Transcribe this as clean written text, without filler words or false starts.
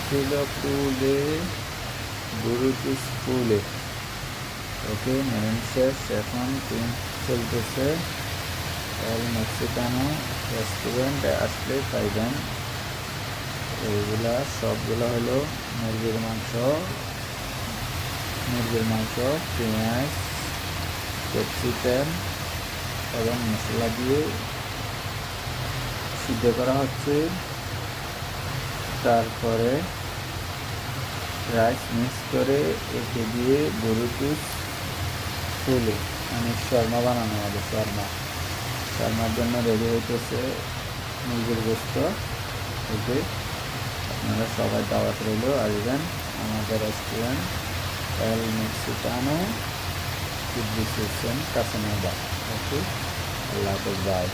ছিল পুলে, বুরুতুস পুলে। ওকে, মেরিন শেষ, এখন প্রিন্ট চলতেছে। এল মেক্সিকানো রেস্টুরেন্টে আসলে পাইবেন। এইগুলা সবগুলো হলো মুরগির মাংস, পেঁয়াজ, ক্যাপসিকাম এবং মশলা দিয়ে সিদ্ধ করা হচ্ছে। তারপরে রাইস মিক্স করে একে দিয়ে বুরুতুস ফুলে মানে শর্মা বানানো হবে। শর্মার জন্য রেডি হইতেছে মুরগির গোস্ত। ওকে, আপনারা সবাই দাওয়াত রইল, আসবেন আমাদের রেস্টুরেন্ট এল মেক্সিকানো, কিডনি সেকশন, কাসানাডা। ওকে, আল্লাহ হাফেজ, বাই।